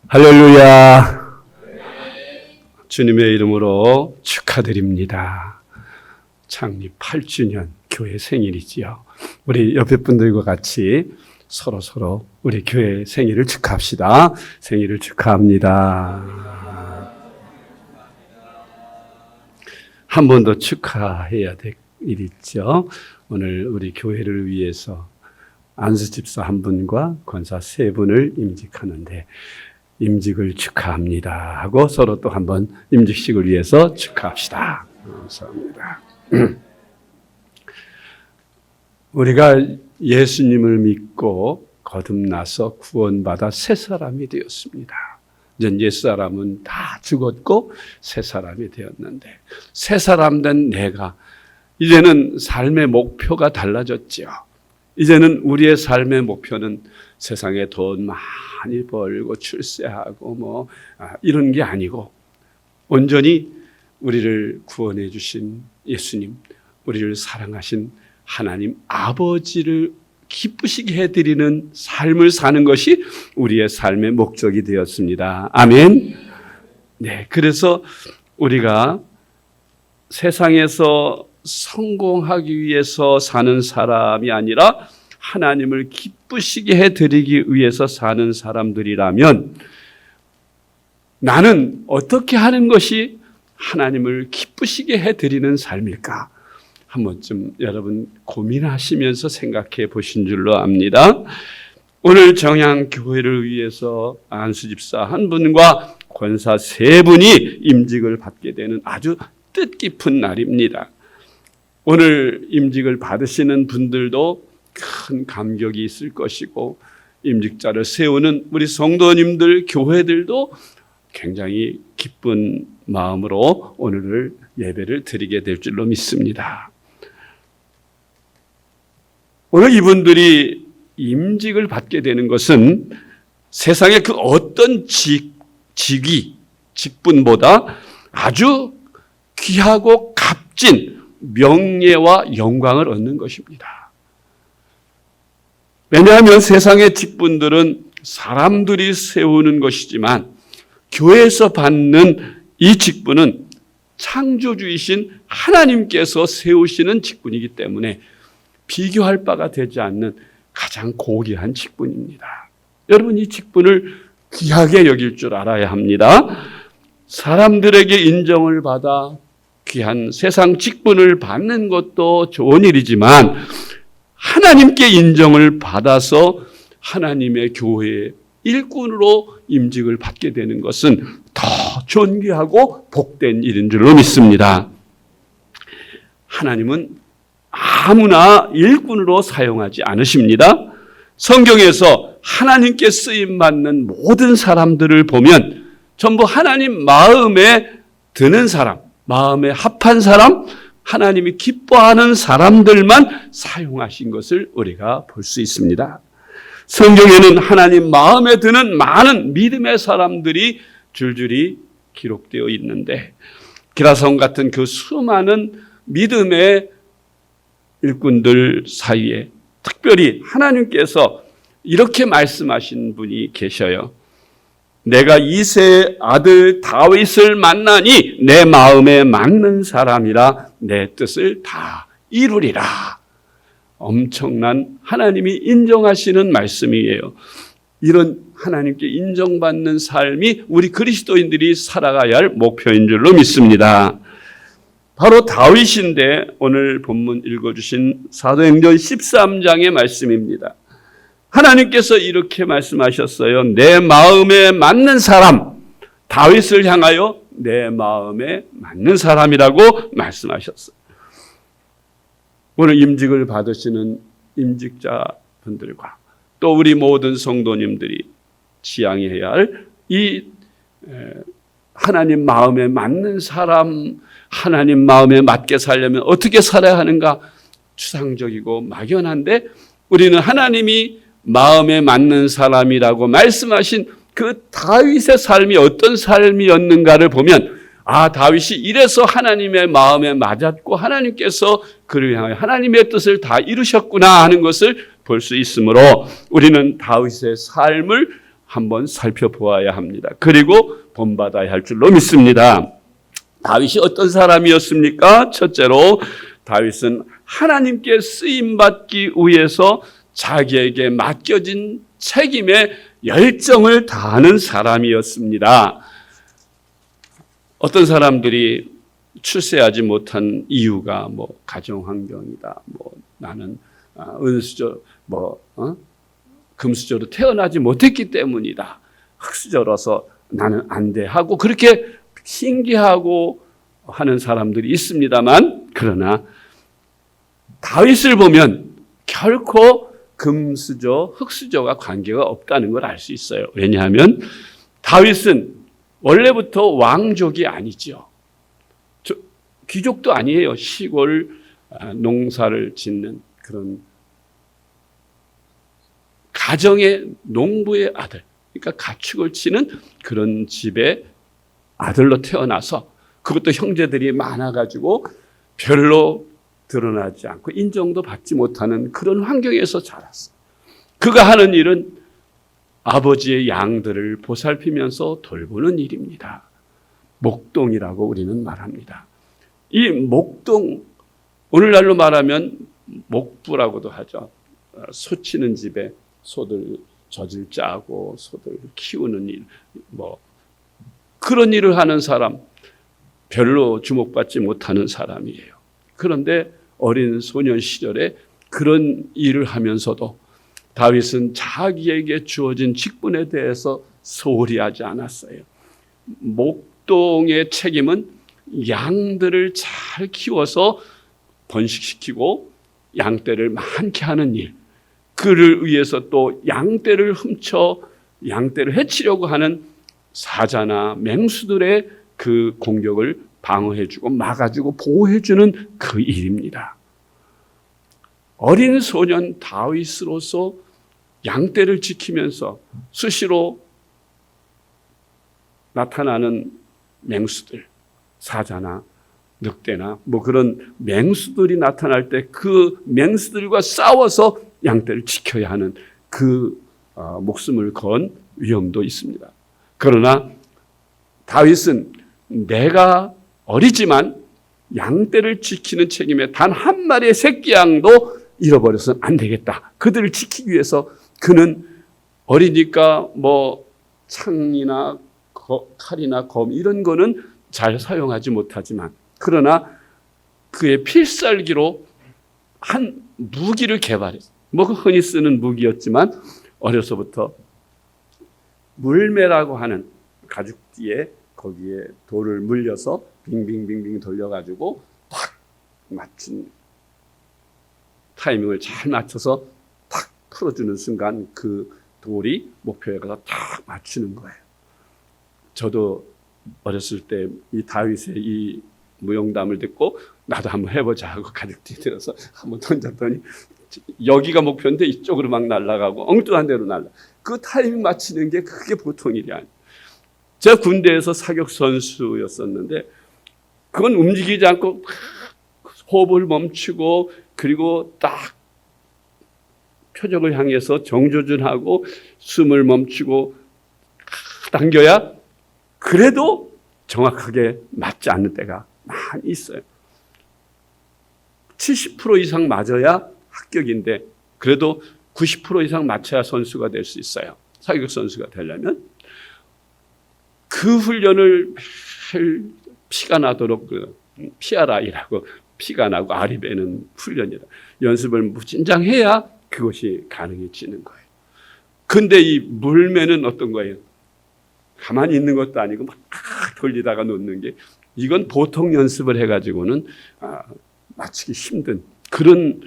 할렐루야. 주님의 이름으로 축하드립니다. 창립 8주년 교회 생일이지요. 우리 옆에 분들과 같이 서로 우리 교회 생일을 축하합시다. 생일을 축하합니다. 한 번 더 축하해야 될 일이 있죠. 오늘 우리 교회를 위해서 안수집사 한 분과 권사 세 분을 임직하는데 임직을 축하합니다 하고 서로 또 한번 임직식을 위해서 축하합시다. 감사합니다. 우리가 예수님을 믿고 거듭나서 구원받아 새 사람이 되었습니다. 이제 옛사람은 다 죽었고 새 사람이 되었는데 새 사람 된 내가 이제는 삶의 목표가 달라졌죠. 이제는 우리의 삶의 목표는 세상에 돈 많이 벌고 출세하고 이런 게 아니고 온전히 우리를 구원해 주신 예수님, 우리를 사랑하신 하나님 아버지를 기쁘시게 해드리는 삶을 사는 것이 우리의 삶의 목적이 되었습니다. 아멘. 네, 그래서 우리가 세상에서 성공하기 위해서 사는 사람이 아니라 하나님을 기쁘시게 해드리기 위해서 사는 사람들이라면 나는 어떻게 하는 것이 하나님을 기쁘시게 해드리는 삶일까? 한 번쯤 여러분 고민하시면서 생각해 보신 줄로 압니다. 오늘 정향교회를 위해서 안수집사 한 분과 권사 세 분이 임직을 받게 되는 아주 뜻깊은 날입니다. 오늘 임직을 받으시는 분들도 큰 감격이 있을 것이고 임직자를 세우는 우리 성도님들, 교회들도 굉장히 기쁜 마음으로 오늘을 예배를 드리게 될 줄로 믿습니다. 오늘 이분들이 임직을 받게 되는 것은 세상의 그 어떤 직분보다 아주 귀하고 값진 명예와 영광을 얻는 것입니다. 왜냐하면 세상의 직분들은 사람들이 세우는 것이지만 교회에서 받는 이 직분은 창조주이신 하나님께서 세우시는 직분이기 때문에 비교할 바가 되지 않는 가장 고귀한 직분입니다. 여러분 이 직분을 귀하게 여길 줄 알아야 합니다. 사람들에게 인정을 받아 귀한 세상 직분을 받는 것도 좋은 일이지만 하나님께 인정을 받아서 하나님의 교회의 일꾼으로 임직을 받게 되는 것은 더 존귀하고 복된 일인 줄로 믿습니다. 하나님은 아무나 일꾼으로 사용하지 않으십니다. 성경에서 하나님께 쓰임받는 모든 사람들을 보면 전부 하나님 마음에 드는 사람, 마음에 합한 사람, 하나님이 기뻐하는 사람들만 사용하신 것을 우리가 볼 수 있습니다. 성경에는 하나님 마음에 드는 많은 믿음의 사람들이 줄줄이 기록되어 있는데 기라성 같은 그 수많은 믿음의 일꾼들 사이에 특별히 하나님께서 이렇게 말씀하신 분이 계셔요. 내가 이새의 아들 다윗을 만나니 내 마음에 맞는 사람이라 내 뜻을 다 이루리라. 엄청난 하나님이 인정하시는 말씀이에요. 이런 하나님께 인정받는 삶이 우리 그리스도인들이 살아가야 할 목표인 줄로 믿습니다. 바로 다윗인데 오늘 본문 읽어주신 사도행전 13장의 말씀입니다. 하나님께서 이렇게 말씀하셨어요. 내 마음에 맞는 사람, 다윗을 향하여 내 마음에 맞는 사람이라고 말씀하셨어요. 오늘 임직을 받으시는 임직자분들과 또 우리 모든 성도님들이 지향해야 할 이 하나님 마음에 맞는 사람, 하나님 마음에 맞게 살려면 어떻게 살아야 하는가? 추상적이고 막연한데 우리는 하나님이 마음에 맞는 사람이라고 말씀하신 그 다윗의 삶이 어떤 삶이었는가를 보면 다윗이 이래서 하나님의 마음에 맞았고 하나님께서 그를 향하여 하나님의 뜻을 다 이루셨구나 하는 것을 볼 수 있으므로 우리는 다윗의 삶을 한번 살펴보아야 합니다. 그리고 본받아야 할 줄로 믿습니다. 다윗이 어떤 사람이었습니까? 첫째로 다윗은 하나님께 쓰임받기 위해서 자기에게 맡겨진 책임에 열정을 다하는 사람이었습니다. 어떤 사람들이 출세하지 못한 이유가 가정 환경이다. 나는 은수저 금수저로 태어나지 못했기 때문이다. 흙수저라서 나는 안 돼 하고 그렇게 핑계하고 하는 사람들이 있습니다만, 그러나 다윗을 보면 결코 금수저, 흙수저와 관계가 없다는 걸 알 수 있어요. 왜냐하면 다윗은 원래부터 왕족이 아니죠. 귀족도 아니에요. 시골 농사를 짓는 그런 가정의 농부의 아들, 그러니까 가축을 치는 그런 집의 아들로 태어나서, 그것도 형제들이 많아가지고 별로 드러나지 않고 인정도 받지 못하는 그런 환경에서 자랐어요. 그가 하는 일은 아버지의 양들을 보살피면서 돌보는 일입니다. 목동이라고 우리는 말합니다. 이 목동, 오늘날로 말하면 목부라고도 하죠. 소 치는 집에 소들 젖을 짜고 소들 키우는 일, 그런 일을 하는 사람, 별로 주목받지 못하는 사람이에요. 그런데 어린 소년 시절에 그런 일을 하면서도 다윗은 자기에게 주어진 직분에 대해서 소홀히 하지 않았어요. 목동의 책임은 양들을 잘 키워서 번식시키고 양떼를 많게 하는 일, 그를 위해서 또 양떼를 훔쳐 양떼를 해치려고 하는 사자나 맹수들의 그 공격을 방어해주고 막아주고 보호해주는 그 일입니다. 어린 소년 다윗으로서 양떼를 지키면서 수시로 나타나는 맹수들, 사자나 늑대나 그런 맹수들이 나타날 때 그 맹수들과 싸워서 양떼를 지켜야 하는 그 목숨을 건 위험도 있습니다. 그러나 다윗은 내가 어리지만 양떼를 지키는 책임에 단 한 마리의 새끼 양도 잃어버려서는 안 되겠다. 그들을 지키기 위해서 그는 어리니까 창이나 칼이나 검 이런 거는 잘 사용하지 못하지만, 그러나 그의 필살기로 한 무기를 개발했어요. 흔히 쓰는 무기였지만 어려서부터 물매라고 하는 가죽띠에 거기에 돌을 물려서 빙빙빙빙 돌려가지고 탁 맞춘 타이밍을 잘 맞춰서 탁 풀어주는 순간 그 돌이 목표에 가서 탁 맞추는 거예요. 저도 어렸을 때 이 다윗의 이 무용담을 듣고 나도 한번 해보자 하고 가죽띠 들어서 한번 던졌더니 여기가 목표인데 이쪽으로 막 날아가고 엉뚱한 데로 날아. 그 타이밍 맞추는 게 그게 보통 일이 아니에요. 제가 군대에서 사격 선수였었는데 그건 움직이지 않고 호흡을 멈추고 그리고 딱 표적을 향해서 정조준하고 숨을 멈추고 당겨야 그래도 정확하게 맞지 않는 때가 많이 있어요. 70% 이상 맞아야 합격인데 그래도 90% 이상 맞춰야 선수가 될 수 있어요. 사격 선수가 되려면. 그 훈련을 매일 피가 나도록 PRI라고 피가 나고 알이 배는 훈련이다. 연습을 무진장해야 그것이 가능해지는 거예요. 근데 이 물매는 어떤 거예요? 가만히 있는 것도 아니고 막 돌리다가 놓는 게, 이건 보통 연습을 해가지고는 맞추기 힘든 그런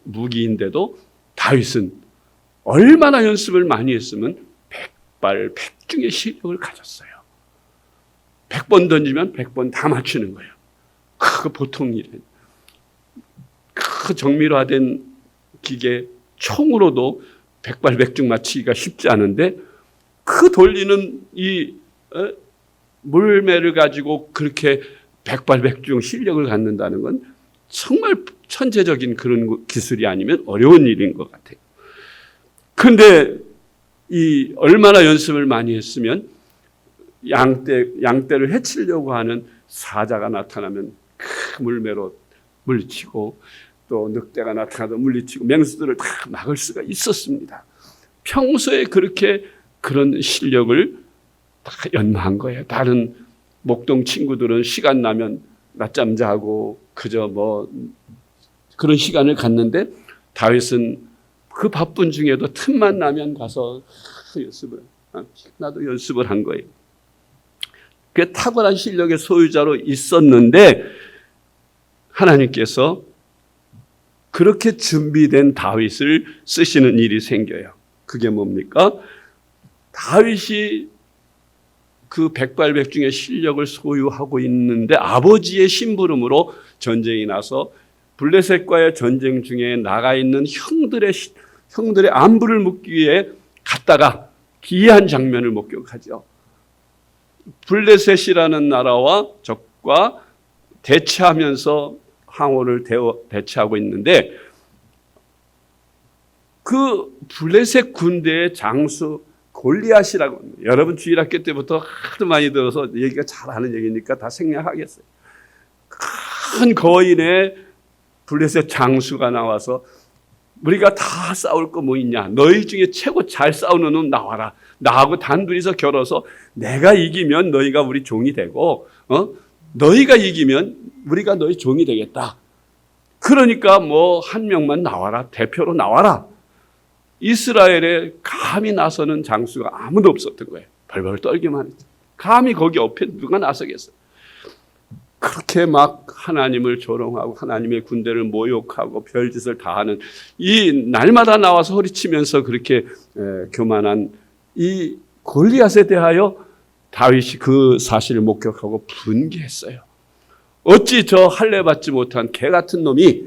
무기인데도 다윗은 얼마나 연습을 많이 했으면 백발백중의 실력을 가졌어요. 100번 던지면 100번 다 맞추는 거예요. 그 보통 일은 그 정밀화된 기계 총으로도 백발백중 맞추기가 쉽지 않은데 그 돌리는 이 물매를 가지고 그렇게 백발백중 실력을 갖는다는 건 정말 천재적인 그런 기술이 아니면 어려운 일인 것 같아요. 근데 이 얼마나 연습을 많이 했으면 양떼를 해치려고 하는 사자가 나타나면 그 물매로 물리치고 또 늑대가 나타나도 물리치고 맹수들을 다 막을 수가 있었습니다. 평소에 그렇게 그런 실력을 다 연마한 거예요. 다른 목동 친구들은 시간 나면 낮잠 자고 그저 뭐 그런 시간을 갖는데 다윗은 그 바쁜 중에도 틈만 나면 가서 나도 연습을 한 거예요. 그 탁월한 실력의 소유자로 있었는데 하나님께서 그렇게 준비된 다윗을 쓰시는 일이 생겨요. 그게 뭡니까? 다윗이 그 백발백중의 실력을 소유하고 있는데 아버지의 심부름으로 전쟁이 나서 블레셋과의 전쟁 중에 나가 있는 형들의 안부를 묻기 위해 갔다가 기이한 장면을 목격하죠. 블레셋이라는 나라와 적과 대치하면서 항오를 대치하고 있는데 그 블레셋 군대의 장수 골리앗이라고 합니다. 여러분 주일학교 때부터 하도 많이 들어서 얘기가 잘 아는 얘기니까 다 생략하겠어요. 큰 거인의 블레셋 장수가 나와서 우리가 다 싸울 거 뭐 있냐? 너희 중에 최고 잘 싸우는 놈 나와라. 나하고 단둘이서 겨뤄서 내가 이기면 너희가 우리 종이 되고 너희가 이기면 우리가 너희 종이 되겠다. 그러니까 뭐 한 명만 나와라. 대표로 나와라. 이스라엘에 감히 나서는 장수가 아무도 없었던 거예요. 벌벌 떨기만 했죠. 감히 거기 옆에 누가 나서겠어요. 그렇게 막 하나님을 조롱하고 하나님의 군대를 모욕하고 별짓을 다 하는 이 날마다 나와서 소리치면서 그렇게 교만한 이 골리앗에 대하여 다윗이 그 사실을 목격하고 분개했어요. 어찌 저 할례 받지 못한 개 같은 놈이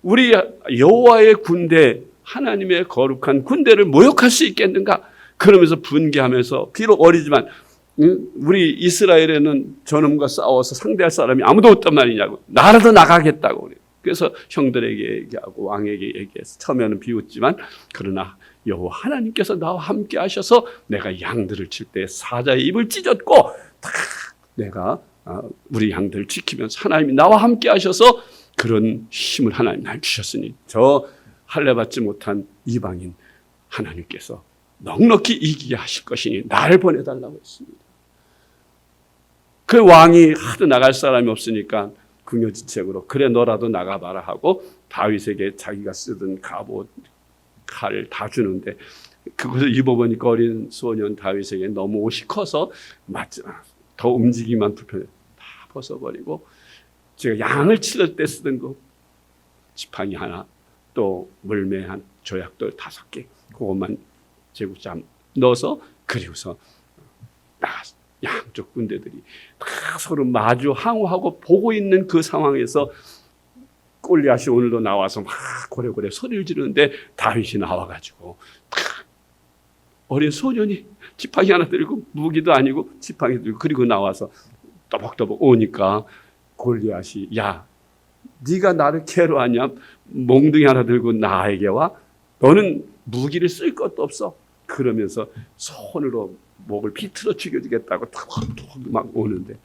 우리 여호와의 군대 하나님의 거룩한 군대를 모욕할 수 있겠는가? 그러면서 분개하면서 비록 어리지만 우리 이스라엘에는 저놈과 싸워서 상대할 사람이 아무도 없단 말이냐고. 나라도 나가겠다고 그래요. 그래서 형들에게 얘기하고 왕에게 얘기해서 처음에는 비웃지만 그러나 여호와 하나님께서 나와 함께 하셔서 내가 양들을 칠 때 사자의 입을 찢었고 다 내가 우리 양들을 지키면서 하나님이 나와 함께 하셔서 그런 힘을 하나님 날 주셨으니 저 할례 받지 못한 이방인 하나님께서 넉넉히 이기게 하실 것이니 나를 보내달라고 했습니다. 그 왕이 하도 나갈 사람이 없으니까 궁여지책으로 그래 너라도 나가봐라 하고 다윗에게 자기가 쓰던 갑옷, 칼을 다 주는데 그것을 입어보니까 어린 소년 다윗에게 너무 옷이 커서 더 움직이기만 불편해 다 벗어버리고 제가 양을 치를 때 쓰던 그 지팡이 하나 또 물매 한 조약돌 5개 그것만 제국장 넣어서 그리고서 나갔습니다. 양쪽 군대들이 다 서로 마주 항우하고 보고 있는 그 상황에서 골리앗이 오늘도 나와서 막 고래고래 소리를 지르는데 다윗이 나와가지고 어린 소년이 지팡이 하나 들고 무기도 아니고 지팡이 들고 그리고 나와서 떠벅떠벅 오니까 골리앗이 야 네가 나를 캐로 하냐 몽둥이 하나 들고 나에게 와 너는 무기를 쓸 것도 없어 그러면서 손으로 목을 비틀어 죽여주겠다고 막 오는데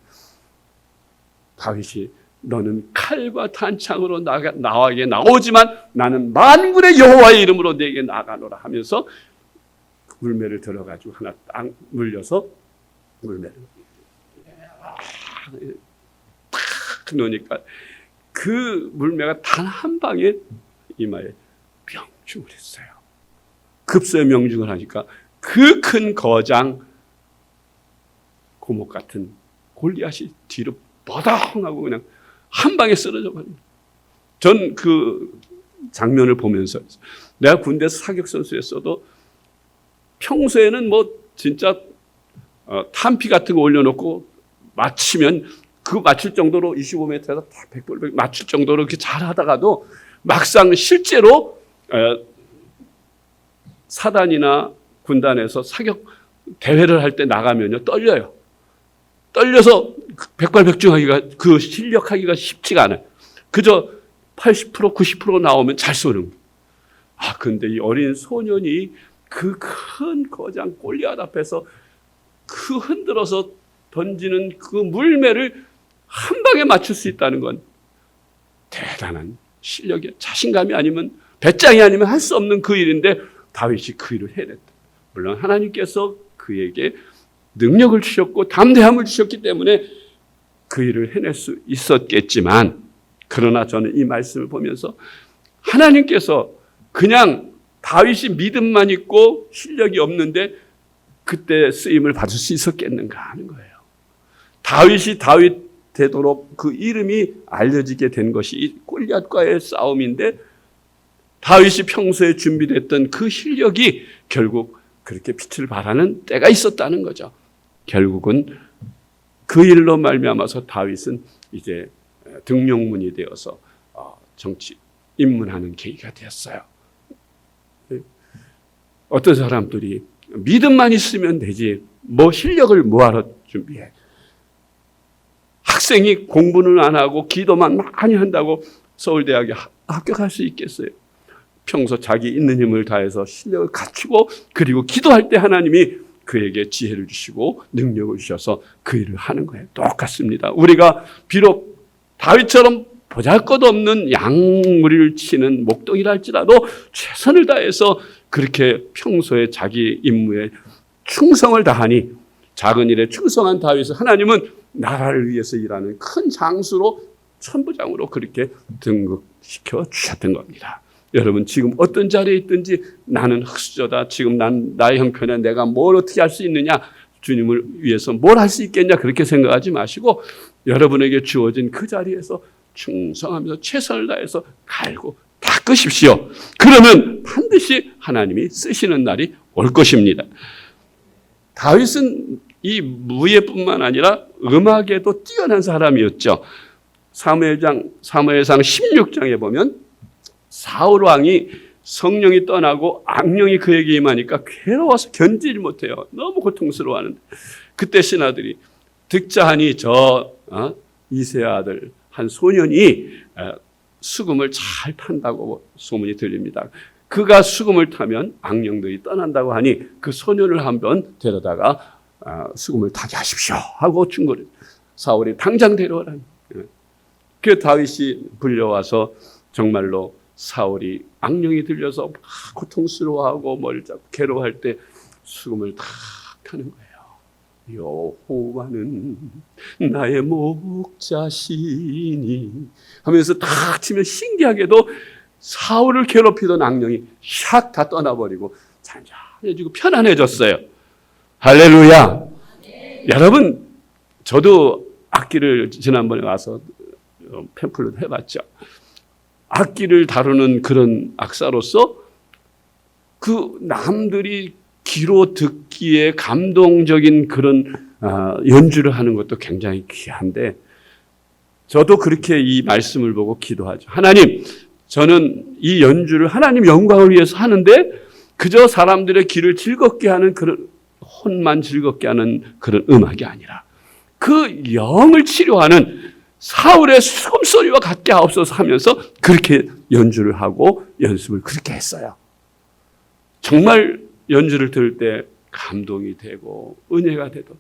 다윗이 너는 칼과 단창으로 나에게 나오지만 나는 만군의 여호와의 이름으로 네게 나가노라 하면서 물매를 들어가지고 하나 딱 물려서 물매를 탁 놓으니까 그 물매가 단 한 방에 이마에 명중을 했어요. 급소에 명중을 하니까 그 큰 거장 고목 같은 골리앗이 뒤로 버덩하고 그냥 한 방에 쓰러져 버립니다. 전 그 장면을 보면서 내가 군대에서 사격 선수였어도 평소에는 뭐 진짜 탄피 같은 거 올려놓고 맞추면 그 맞출 정도로 25m에서 딱 100% 맞출 정도로 이렇게 잘하다가도 막상 실제로 사단이나 군단에서 사격 대회를 할 때 나가면요 떨려요. 떨려서 백발백중하기가 그 실력하기가 쉽지가 않아요. 그저 80% 90% 나오면 잘 쏘는 거예요. 근데 이 어린 소년이 그 큰 거장 골리앗 앞에서 그 흔들어서 던지는 그 물매를 한 방에 맞출 수 있다는 건 대단한 실력이야. 자신감이 아니면, 배짱이 아니면 할 수 없는 그 일인데 다윗이 그 일을 해냈다. 물론 하나님께서 그에게 능력을 주셨고 담대함을 주셨기 때문에 그 일을 해낼 수 있었겠지만, 그러나 저는 이 말씀을 보면서 하나님께서 그냥 다윗이 믿음만 있고 실력이 없는데 그때 쓰임을 받을 수 있었겠는가 하는 거예요. 다윗이 다윗 되도록 그 이름이 알려지게 된 것이 이 골리앗과의 싸움인데, 다윗이 평소에 준비됐던 그 실력이 결국 그렇게 빛을 발하는 때가 있었다는 거죠. 결국은 그 일로 말미암아서 다윗은 이제 등용문이 되어서 정치 입문하는 계기가 되었어요. 어떤 사람들이 믿음만 있으면 되지 뭐 실력을 뭐하러 준비해. 학생이 공부는 안 하고 기도만 많이 한다고 서울대학에 합격할 수 있겠어요? 평소 자기 있는 힘을 다해서 실력을 갖추고, 그리고 기도할 때 하나님이 그에게 지혜를 주시고 능력을 주셔서 그 일을 하는 거예요. 똑같습니다. 우리가 비록 다윗처럼 보잘것없는 양무리를 치는 목동이라 할지라도 최선을 다해서 그렇게 평소에 자기 임무에 충성을 다하니, 작은 일에 충성한 다윗을 하나님은 나라를 위해서 일하는 큰 장수로, 천부장으로 그렇게 등극시켜 주셨던 겁니다. 여러분, 지금 어떤 자리에 있든지 나는 흑수저다, 지금 나의 형편에 내가 뭘 어떻게 할 수 있느냐, 주님을 위해서 뭘 할 수 있겠냐, 그렇게 생각하지 마시고 여러분에게 주어진 그 자리에서 충성하면서 최선을 다해서 갈고 닦으십시오. 그러면 반드시 하나님이 쓰시는 날이 올 것입니다. 다윗은 이 무예뿐만 아니라 음악에도 뛰어난 사람이었죠. 사무엘상 16장에 보면 사울 왕이 성령이 떠나고 악령이 그에게 임하니까 괴로워서 견디지 못해요. 너무 고통스러워하는데, 그때 신하들이 득자하니 이새의 아들 한 소년이 수금을 잘 탄다고 소문이 들립니다. 그가 수금을 타면 악령들이 떠난다고 하니 그 소년을 한번 데려다가 수금을 타게 하십시오 하고 준 거를 사울이 당장 데려오라니. 그 다윗이 불려와서 정말로 사울이 악령이 들려서 막 고통스러워하고 머리를 잡고 괴로워할 때 수금을 탁 타는 거예요. 여호와는 나의 목자시니 하면서 탁 치면 신기하게도 사울을 괴롭히던 악령이 샥 다 떠나버리고 잔잔해지고 편안해졌어요. 할렐루야. 여러분, 저도 악기를 지난번에 와서 팸플릿 해봤죠. 악기를 다루는 그런 악사로서 그 남들이 귀로 듣기에 감동적인 그런 연주를 하는 것도 굉장히 귀한데, 저도 그렇게 이 말씀을 보고 기도하죠. 하나님, 저는 이 연주를 하나님 영광을 위해서 하는데 그저 사람들의 귀를 즐겁게 하는 그런, 혼만 즐겁게 하는 그런 음악이 아니라 그 영을 치료하는 사울의 수금소리와 같게 하옵소서 하면서 그렇게 연주를 하고 연습을 그렇게 했어요. 정말 연주를 들을 때 감동이 되고 은혜가 되고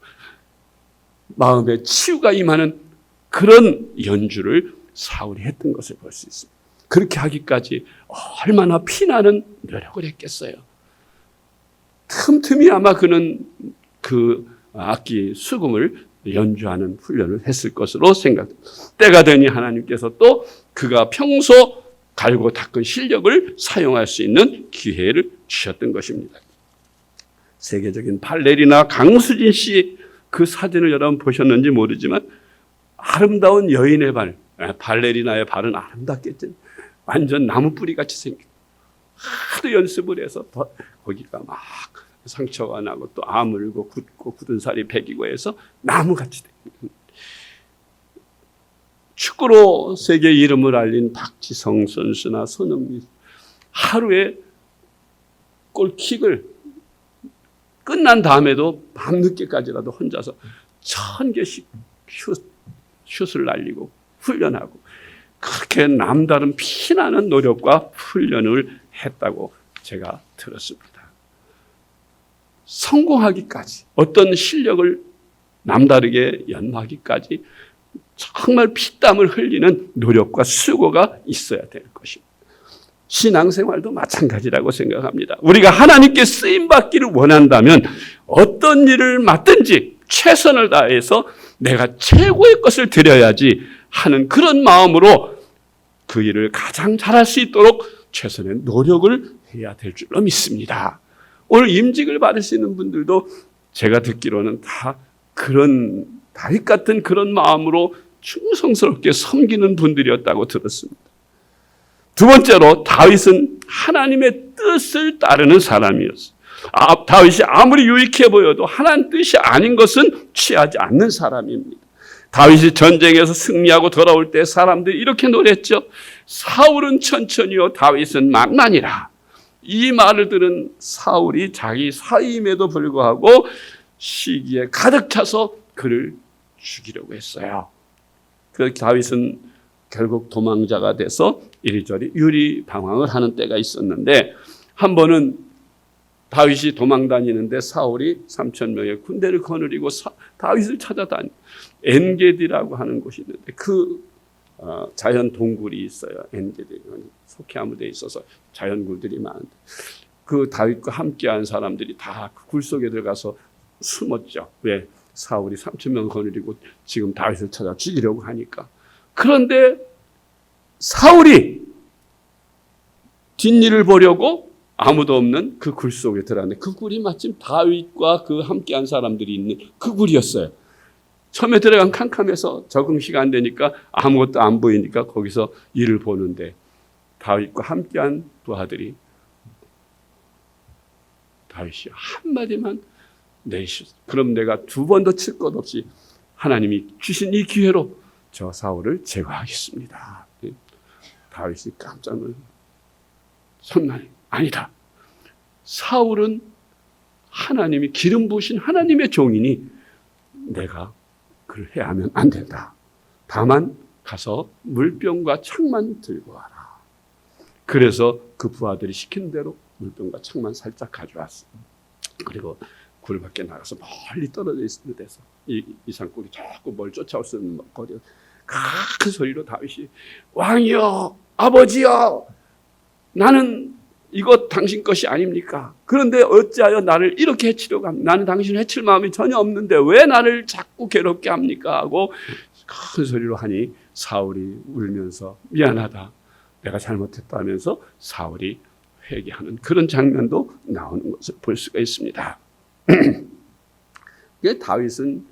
마음에 치유가 임하는 그런 연주를 사울이 했던 것을 볼 수 있습니다. 그렇게 하기까지 얼마나 피나는 노력을 했겠어요. 틈틈이 아마 그는 그 악기 수금을 연주하는 훈련을 했을 것으로 생각됩니다. 때가 되니 하나님께서 또 그가 평소 갈고 닦은 실력을 사용할 수 있는 기회를 주셨던 것입니다. 세계적인 발레리나 강수진 씨 그 사진을 여러분 보셨는지 모르지만 아름다운 여인의 발, 발레리나의 발은 아름답겠죠. 완전 나무 뿌리 같이 생기고 하도 연습을 해서 거기가 막 상처가 나고 또 아물고 굳고 굳은 살이 배기고 해서 나무같이 됩니다. 축구로 세계 이름을 알린 박지성 선수나 손흥민, 하루에 골킥을 끝난 다음에도 밤늦게까지라도 혼자서 1000개씩 슛을 날리고 훈련하고, 그렇게 남다른 피나는 노력과 훈련을 했다고 제가 들었습니다. 성공하기까지, 어떤 실력을 남다르게 연마하기까지 정말 피땀을 흘리는 노력과 수고가 있어야 될 것입니다. 신앙생활도 마찬가지라고 생각합니다. 우리가 하나님께 쓰임받기를 원한다면 어떤 일을 맡든지 최선을 다해서 내가 최고의 것을 드려야지 하는 그런 마음으로 그 일을 가장 잘할 수 있도록 최선의 노력을 해야 될 줄로 믿습니다. 오늘 임직을 받으시는 분들도 제가 듣기로는 다 그런 다윗 같은 그런 마음으로 충성스럽게 섬기는 분들이었다고 들었습니다. 두 번째로 다윗은 하나님의 뜻을 따르는 사람이었어요. 다윗이 아무리 유익해 보여도 하나님 뜻이 아닌 것은 취하지 않는 사람입니다. 다윗이 전쟁에서 승리하고 돌아올 때 사람들이 이렇게 노랬죠. 사울은 천천히요 다윗은 만만이라. 이 말을 들은 사울이 자기 사위임에도 불구하고 시기에 가득 차서 그를 죽이려고 했어요. 그 다윗은 결국 도망자가 돼서 이리저리 유리방황을 하는 때가 있었는데, 한 번은 다윗이 도망 다니는데 사울이 3,000명의 군대를 거느리고 다윗을 찾아다니 엔게디라고 하는 곳이 있는데 그 자연 동굴이 있어요. 엔게디 속해아무 데 있어서 자연굴들이 많은데 그 다윗과 함께한 사람들이 다 그 굴 속에 들어가서 숨었죠. 왜? 사울이 3,000명 거느리고 지금 다윗을 찾아 죽이려고 하니까. 그런데 사울이 뒷일을 보려고 아무도 없는 그 굴 속에 들어갔는데 그 굴이 마침 다윗과 그 함께한 사람들이 있는 그 굴이었어요. 처음에 들어간 캄캄해서 적응 시간 되니까 아무것도 안 보이니까 거기서 일을 보는데 다윗과 함께한 부하들이 다윗이 한마디만 내주셨어요. 그럼 내가 두 번도 칠 것 없이 하나님이 주신 이 기회로 저 사울을 제거하겠습니다. 다윗이 깜짝 놀랐어요. 선나님, 아니다. 사울은 하나님이 기름 부으신 하나님의 종이니 내가 그를 해하면 안 된다. 다만 가서 물병과 창만 들고 와라. 그래서 그 부하들이 시킨 대로 물병과 창만 살짝 가져왔어. 그리고 굴 밖에 나가서 멀리 떨어져 있는 데서 이 산골이 자꾸 뭘 쫓아올 수 있는 거리 큰 소리로 다윗이 왕이여, 아버지여, 나는 이것 당신 것이 아닙니까? 그런데 어찌하여 나를 이렇게 해치려고 합니까? 나는 당신을 해칠 마음이 전혀 없는데 왜 나를 자꾸 괴롭게 합니까? 하고 큰 소리로 하니 사울이 울면서 미안하다, 내가 잘못했다 하면서 사울이 회개하는 그런 장면도 나오는 것을 볼 수가 있습니다. 다윗은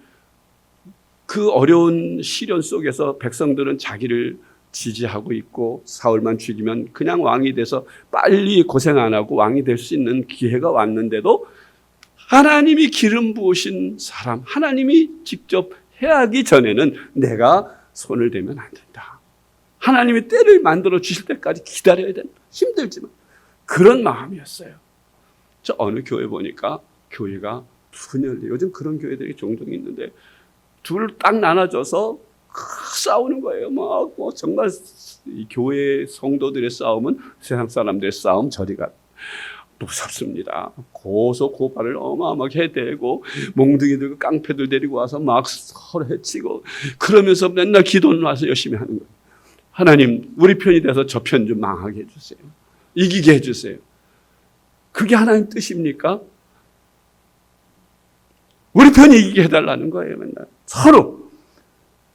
그 어려운 시련 속에서 백성들은 자기를 지지하고 있고 사울만 죽이면 그냥 왕이 돼서 빨리 고생 안 하고 왕이 될 수 있는 기회가 왔는데도 하나님이 기름 부으신 사람, 하나님이 직접 해하기 전에는 내가 손을 대면 안 된다. 하나님이 때를 만들어 주실 때까지 기다려야 된다. 힘들지만 그런 마음이었어요. 저 어느 교회 보니까 교회가 분열돼. 요즘 그런 교회들이 종종 있는데 둘 딱 나눠져서 싸우는 거예요. 뭐 정말 이 교회 성도들의 싸움은 세상 사람들의 싸움 저리가 무섭습니다. 고소 고발을 어마어마하게 해대고 몽둥이 들고 깡패들 데리고 와서 막 서로 해치고 그러면서 맨날 기도는 와서 열심히 하는 거예요. 하나님, 우리 편이 돼서 저 편 좀 망하게 해주세요. 이기게 해주세요. 그게 하나님 뜻입니까? 우리 편이 이기게 해달라는 거예요. 맨날 서로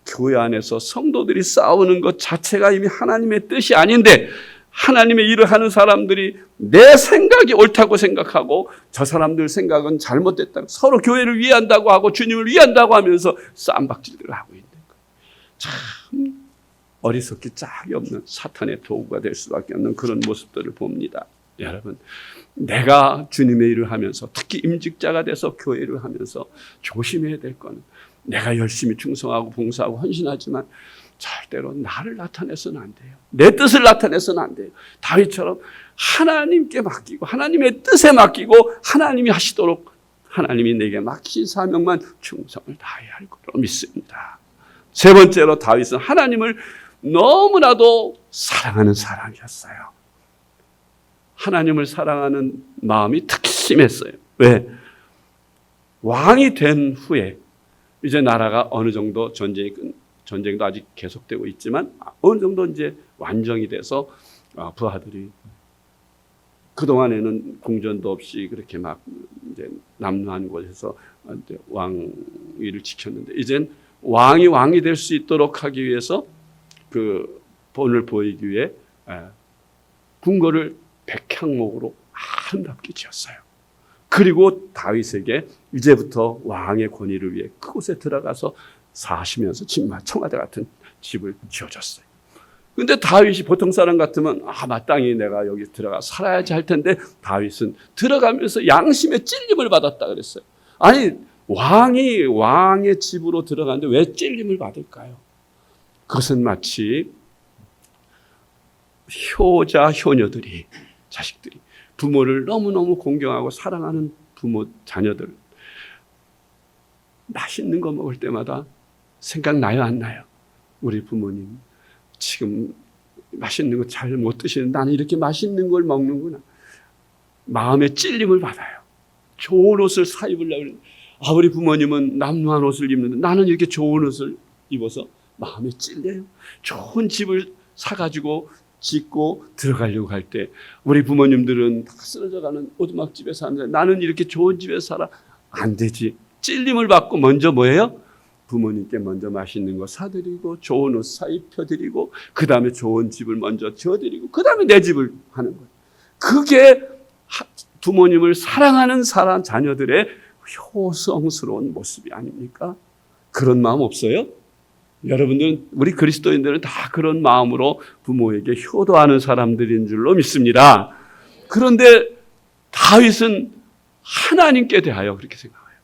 교회 안에서 성도들이 싸우는 것 자체가 이미 하나님의 뜻이 아닌데 하나님의 일을 하는 사람들이 내 생각이 옳다고 생각하고 저 사람들 생각은 잘못됐다고 서로 교회를 위한다고 하고 주님을 위한다고 하면서 쌈박질을 하고 있는 거예요. 참 어리석기 짝이 없는 사탄의 도구가 될 수밖에 없는 그런 모습들을 봅니다. 여러분, 내가 주님의 일을 하면서 특히 임직자가 돼서 교회를 하면서 조심해야 될 거는 내가 열심히 충성하고 봉사하고 헌신하지만 절대로 나를 나타내서는 안 돼요. 내 뜻을 나타내서는 안 돼요. 다윗처럼 하나님께 맡기고 하나님의 뜻에 맡기고 하나님이 하시도록 하나님이 내게 맡기신 사명만 충성을 다해야 할 거로 믿습니다. 세 번째로 다윗은 하나님을 너무나도 사랑하는 사람이었어요. 하나님을 사랑하는 마음이 특히 심했어요. 왜? 왕이 된 후에 이제 나라가 어느 정도 전쟁도 아직 계속되고 있지만 어느 정도 이제 완정이 돼서 부하들이 그동안에는 궁전도 없이 그렇게 막 이제 남루한 곳에서 왕위를 지켰는데 이젠 왕이 될 수 있도록 하기 위해서 그 본을 보이기 위해 궁궐을 백향목으로 아름답게 지었어요. 그리고 다윗에게 이제부터 왕의 권위를 위해 그곳에 들어가서 사시면서 청와대 같은 집을 지어줬어요. 근데 다윗이 보통 사람 같으면 마땅히 내가 여기 들어가 살아야지 할 텐데 다윗은 들어가면서 양심의 찔림을 받았다 그랬어요. 아니 왕의 집으로 들어가는데 왜 찔림을 받을까요? 그것은 마치 효자 효녀들이 자식들이 부모를 너무너무 공경하고 사랑하는 부모 자녀들 맛있는 거 먹을 때마다 생각나요 안 나요? 우리 부모님 지금 맛있는 거 잘 못 드시는데 나는 이렇게 맛있는 걸 먹는구나. 마음의 찔림을 받아요. 좋은 옷을 사입으려고 우리 부모님은 남루한 옷을 입는데 나는 이렇게 좋은 옷을 입어서 마음에 찔려요. 좋은 집을 사가지고 짓고 들어가려고 할 때 우리 부모님들은 다 쓰러져가는 오두막집에 사는데 나는 이렇게 좋은 집에 살아. 안 되지. 찔림을 받고 먼저 뭐예요? 부모님께 먼저 맛있는 거 사드리고 좋은 옷 사입혀드리고 그 다음에 좋은 집을 먼저 지어드리고 그 다음에 내 집을 하는 거예요. 그게 부모님을 사랑하는 자녀들의 효성스러운 모습이 아닙니까? 그런 마음 없어요? 여러분들은 우리 그리스도인들은 다 그런 마음으로 부모에게 효도하는 사람들인 줄로 믿습니다. 그런데 다윗은 하나님께 대하여 그렇게 생각해요.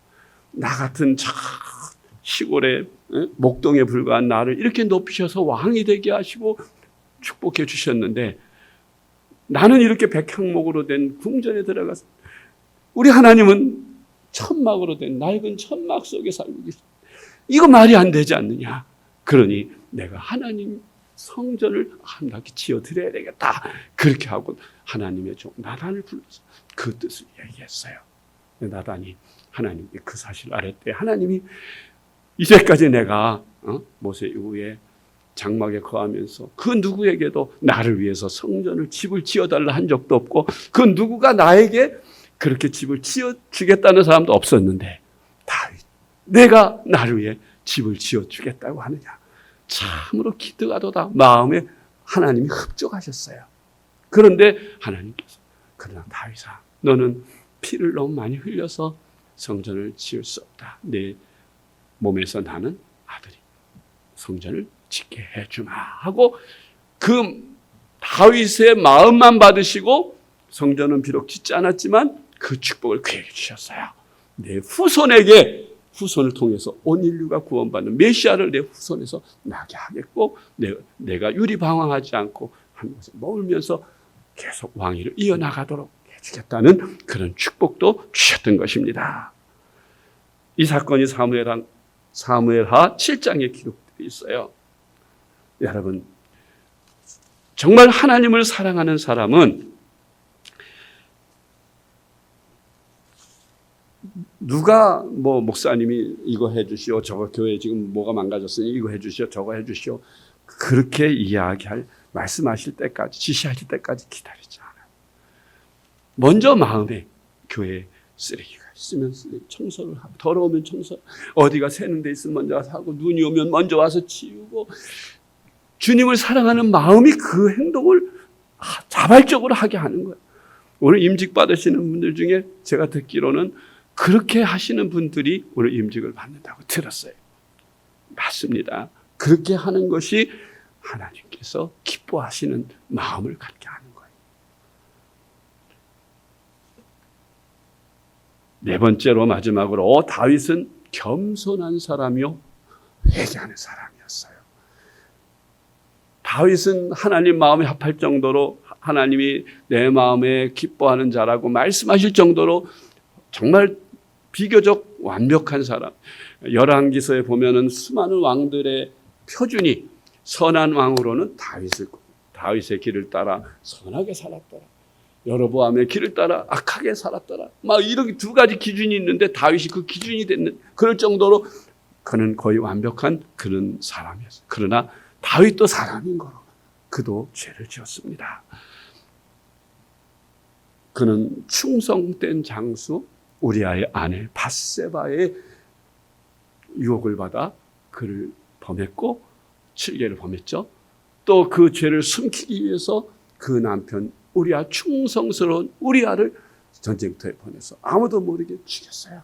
나 같은 저 시골의 목동에 불과한 나를 이렇게 높이셔서 왕이 되게 하시고 축복해 주셨는데 나는 이렇게 백향목으로 된 궁전에 들어가서 우리 하나님은 천막으로 된 낡은 천막 속에 살고 계십니다. 이거 말이 안 되지 않느냐. 그러니 내가 하나님 성전을 아름답게 지어드려야 되겠다. 그렇게 하고 하나님의 종 나단을 불러서 그 뜻을 얘기했어요. 나단이 하나님께 그 사실을 알았대. 하나님이 이제까지 내가 모세 이후에 장막에 거하면서 그 누구에게도 나를 위해서 성전을 집을 지어달라 한 적도 없고 그 누구가 나에게 그렇게 집을 지어주겠다는 사람도 없었는데 다윗 내가 나를 위해 집을 지어주겠다고 하느냐. 참으로 기특하도다. 마음에 하나님이 흡족하셨어요. 그런데 하나님께서 그러나 다윗아 너는 피를 너무 많이 흘려서 성전을 지을 수 없다. 내 몸에서 나는 아들이 성전을 짓게 해주마 하고 그 다윗의 마음만 받으시고 성전은 비록 짓지 않았지만 그 축복을 그에게 주셨어요. 내 후손을 통해서 온 인류가 구원받는 메시아를 내 후손에서 나게 하겠고 내가 유리방황하지 않고 한 것을 먹으면서 계속 왕위를 이어나가도록 해주겠다는 그런 축복도 주셨던 것입니다. 이 사건이 사무엘하 7장에 기록되어 있어요. 여러분 정말 하나님을 사랑하는 사람은 누가 목사님이 이거 해주시오, 저거 교회 지금 뭐가 망가졌으니 이거 해주시오, 저거 해주시오 그렇게 말씀하실 때까지 지시하실 때까지 기다리지 않아요. 먼저 마음에 교회에 쓰레기가 있으면 청소를 하고 더러우면 청소, 어디가 새는 데 있으면 먼저 와서 하고 눈이 오면 먼저 와서 치우고 주님을 사랑하는 마음이 그 행동을 자발적으로 하게 하는 거예요. 오늘 임직 받으시는 분들 중에 제가 듣기로는 그렇게 하시는 분들이 오늘 임직을 받는다고 들었어요. 맞습니다. 그렇게 하는 것이 하나님께서 기뻐하시는 마음을 갖게 하는 거예요. 네 번째로 마지막으로 다윗은 겸손한 사람이요 회개하는 사람이었어요. 다윗은 하나님 마음에 합할 정도로 하나님이 내 마음에 기뻐하는 자라고 말씀하실 정도로 정말 비교적 완벽한 사람. 열왕기서에 보면은 수많은 왕들의 표준이 선한 왕으로는 다윗의 길을 따라 선하게 살았더라. 여로보암의 길을 따라 악하게 살았더라. 막 이렇게 두 가지 기준이 있는데 다윗이 그 기준이 됐는 그럴 정도로 그는 거의 완벽한 그런 사람이었어요. 그러나 다윗도 사람인 거로 그도 죄를 지었습니다. 그는 충성된 장수 우리아의 아내 밧세바의 유혹을 받아 그를 범했고 7계를 범했죠. 또 그 죄를 숨기기 위해서 그 남편 우리아 충성스러운 우리아를 전쟁터에 보내서 아무도 모르게 죽였어요.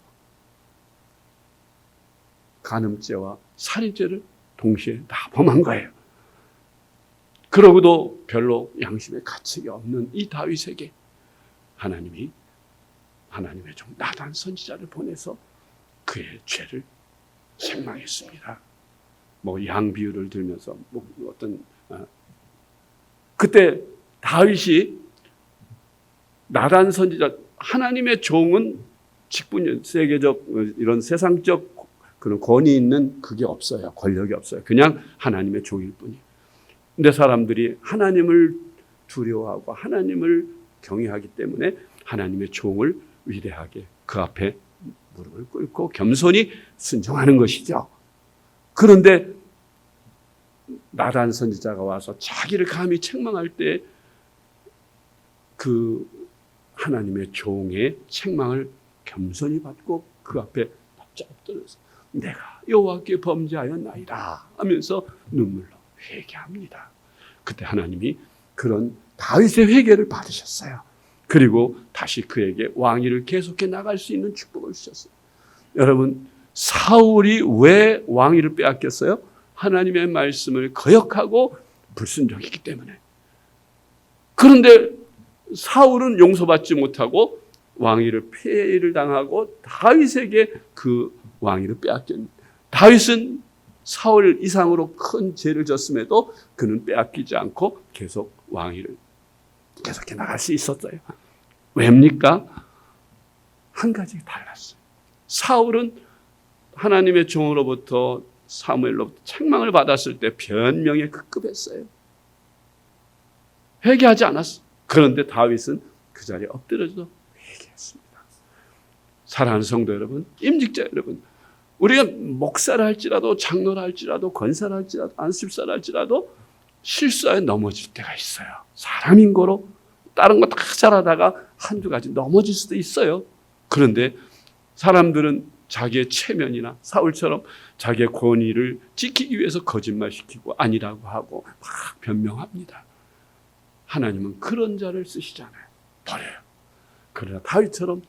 간음죄와 살인죄를 동시에 다 범한 거예요. 그러고도 별로 양심의 가책이 없는 이 다윗에게 하나님이 하나님의 종 나단 선지자를 보내서 그의 죄를 책망했습니다. 뭐 양 비유를 들면서 뭐 어떤 그때 다윗이 나단 선지자 하나님의 종은 직분 세계적 이런 세상적 그런 권위 있는 그게 없어요. 권력이 없어요. 그냥 하나님의 종일 뿐이에요. 근데 사람들이 하나님을 두려워하고 하나님을 경외하기 때문에 하나님의 종을 위대하게 그 앞에 무릎을 꿇고 겸손히 순종하는 것이죠. 그런데 나단 선지자가 와서 자기를 감히 책망할 때 그 하나님의 종의 책망을 겸손히 받고 그 앞에 납작 엎드려서 내가 여호와께 범죄하였나이다 하면서 눈물로 회개합니다. 그때 하나님이 그런 다윗의 회개를 받으셨어요. 그리고 다시 그에게 왕위를 계속해 나갈 수 있는 축복을 주셨어요. 여러분, 사울이 왜 왕위를 빼앗겼어요? 하나님의 말씀을 거역하고 불순종했기 때문에. 그런데 사울은 용서받지 못하고 왕위를 폐위를 당하고 다윗에게 그 왕위를 빼앗겼는데 다윗은 사울 이상으로 큰 죄를 졌음에도 그는 빼앗기지 않고 계속 왕위를 계속해 나갈 수 있었어요. 왜입니까? 한 가지 달랐어요. 사울은 하나님의 종으로부터 사무엘로부터 책망을 받았을 때 변명에 급급했어요. 회개하지 않았어. 그런데 다윗은 그 자리에 엎드려서 회개했습니다. 사랑하는 성도 여러분, 임직자 여러분, 우리가 목사를 할지라도 장로를 할지라도 권사를 할지라도 안습사를 할지라도 실수하여 넘어질 때가 있어요. 사람인 거로 다른 거 다 잘하다가 한두 가지 넘어질 수도 있어요. 그런데 사람들은 자기의 체면이나 사울처럼 자기의 권위를 지키기 위해서 거짓말시키고 아니라고 하고 막 변명합니다. 하나님은 그런 자를 쓰시잖아요. 버려요. 그러나 다윗처럼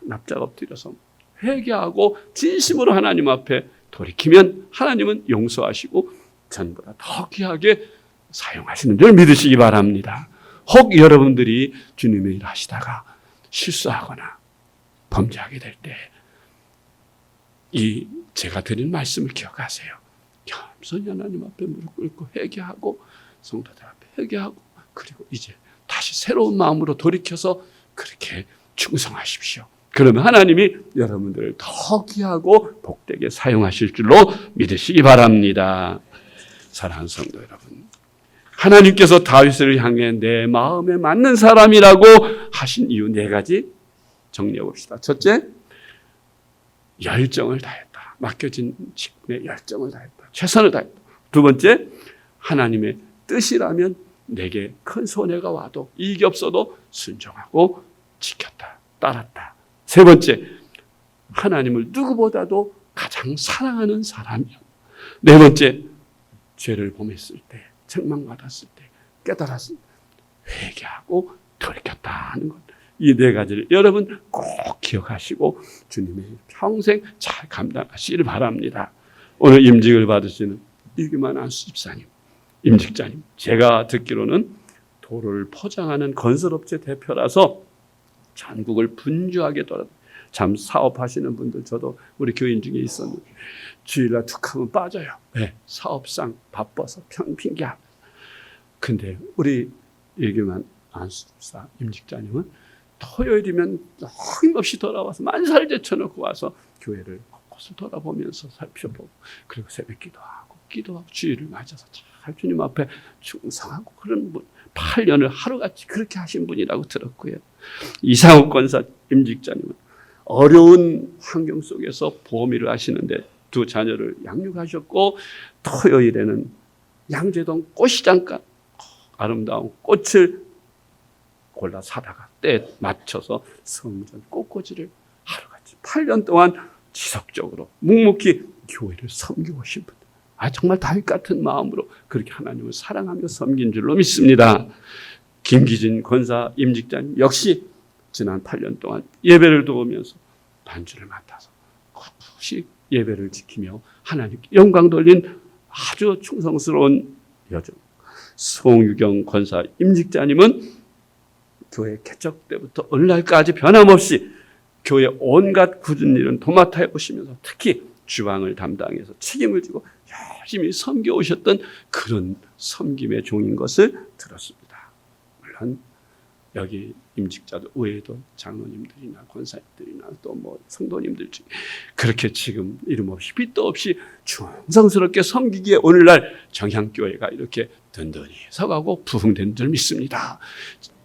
납작 엎드려서 회개하고 진심으로 하나님 앞에 돌이키면 하나님은 용서하시고 전보다 더 귀하게 사용하시는 줄 믿으시기 바랍니다. 혹 여러분들이 주님의 일 하시다가 실수하거나 범죄하게 될 때 이 제가 드린 말씀을 기억하세요. 겸손히 하나님 앞에 무릎 꿇고 회개하고 성도들 앞에 회개하고 그리고 이제 다시 새로운 마음으로 돌이켜서 그렇게 충성하십시오. 그러면 하나님이 여러분들을 더 귀하고 복되게 사용하실 줄로 믿으시기 바랍니다. 사랑하는 성도 여러분, 하나님께서 다윗을 향해 내 마음에 맞는 사람이라고 하신 이유 4가지 정리해 봅시다. 첫째, 열정을 다했다. 맡겨진 직분에 열정을 다했다. 최선을 다했다. 두 번째, 하나님의 뜻이라면 내게 큰 손해가 와도 이익이 없어도 순종하고 지켰다. 따랐다. 세 번째, 하나님을 누구보다도 가장 사랑하는 사람이요. 네 번째, 죄를 범했을 때, 책망받았을 때, 깨달았을 때 회개하고 돌이켰다 하는 것. 이 4가지를 여러분 꼭 기억하시고 주님의 평생 잘 감당하시기를 바랍니다. 오늘 임직을 받으시는 이규만 안수 집사님, 임직자님, 제가 듣기로는 도로를 포장하는 건설업체 대표라서 전국을 분주하게 돌아 참 사업하시는 분들 저도 우리 교인 중에 있었는데 주일날 툭 하면 빠져요. 네, 사업상 바빠서 핑계하고. 근데 우리 이규만 안수 집사 임직자님은 토요일이면 힘없이 돌아와서 만사를 제쳐놓고 와서 교회를 곳곳을 돌아보면서 살펴보고 그리고 새벽 기도하고 기도하고 주일을 맞아서 잘 주님 앞에 충성하고 그런 분 8년을 하루같이 그렇게 하신 분이라고 들었고요. 이상욱 권사 임직자님은 어려운 환경 속에서 보험일을 하시는데 두 자녀를 양육하셨고 토요일에는 양재동 꽃시장가 아름다운 꽃을 골라 사다가 때에 맞춰서 성전 꽃꽂이를 하루같이 8년 동안 지속적으로 묵묵히 교회를 섬겨오신 분. 정말 다윗 같은 마음으로 그렇게 하나님을 사랑하며 섬긴 줄로 믿습니다. 김기진 권사 임직자님 역시 지난 8년 동안 예배를 도우면서 반주를 맡아서 꿋꿋이 예배를 지키며 하나님께 영광 돌린 아주 충성스러운 여정. 송유경 권사 임직자님은 교회 개척 때부터 오늘날까지 변함없이 교회 온갖 굳은 일은 도맡아 해보시면서 특히 주방을 담당해서 책임을 지고 열심히 섬겨오셨던 그런 섬김의 종인 것을 들었습니다. 물론 여기 임직자들 외에도 장로님들이나 권사님들이나 또 뭐 성도님들 중에 그렇게 지금 이름 없이 빛도 없이 충성스럽게 섬기기에 오늘날 정향교회가 이렇게 든든히 서가고 부흥된 줄 믿습니다.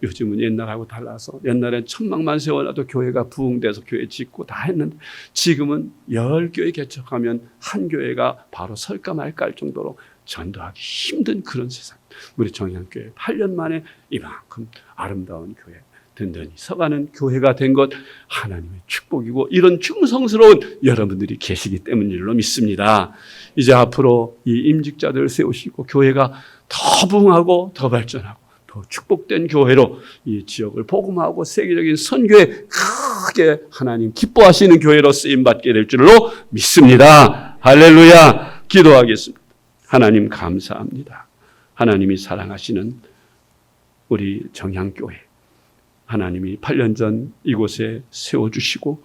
요즘은 옛날하고 달라서 옛날엔 천막만 세워놔도 교회가 부흥돼서 교회 짓고 다 했는데 지금은 10교회 개척하면 한 교회가 바로 설까 말까 할 정도로 전도하기 힘든 그런 세상. 우리 정향교회 8년 만에 이만큼 아름다운 교회 든든히 서가는 교회가 된 것 하나님의 축복이고 이런 충성스러운 여러분들이 계시기 때문일로 믿습니다. 이제 앞으로 이 임직자들을 세우시고 교회가 더 부흥하고 더 발전하고 더 축복된 교회로 이 지역을 복음하고 세계적인 선교에 크게 하나님 기뻐하시는 교회로 쓰임받게 될 줄로 믿습니다. 할렐루야. 기도하겠습니다. 하나님 감사합니다. 하나님이 사랑하시는 우리 정향교회 하나님이 8년 전 이곳에 세워주시고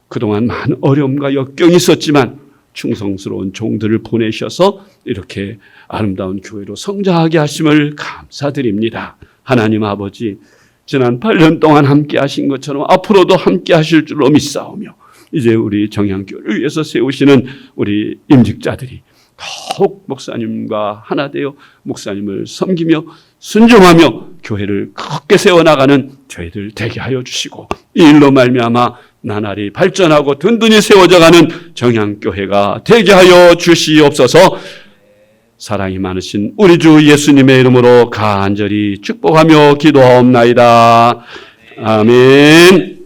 그동안 많은 어려움과 역경이 있었지만 충성스러운 종들을 보내셔서 이렇게 아름다운 교회로 성장하게 하심을 감사드립니다. 하나님 아버지 지난 8년 동안 함께 하신 것처럼 앞으로도 함께 하실 줄로 믿사오며 이제 우리 정향교회를 위해서 세우시는 우리 임직자들이 더욱 목사님과 하나 되어 목사님을 섬기며 순종하며 교회를 크게 세워나가는 저희들 되게 하여 주시고 이 일로 말미암아 나날이 발전하고 든든히 세워져가는 정향교회가 되게 하여 주시옵소서. 사랑이 많으신 우리 주 예수님의 이름으로 간절히 축복하며 기도하옵나이다. 아멘.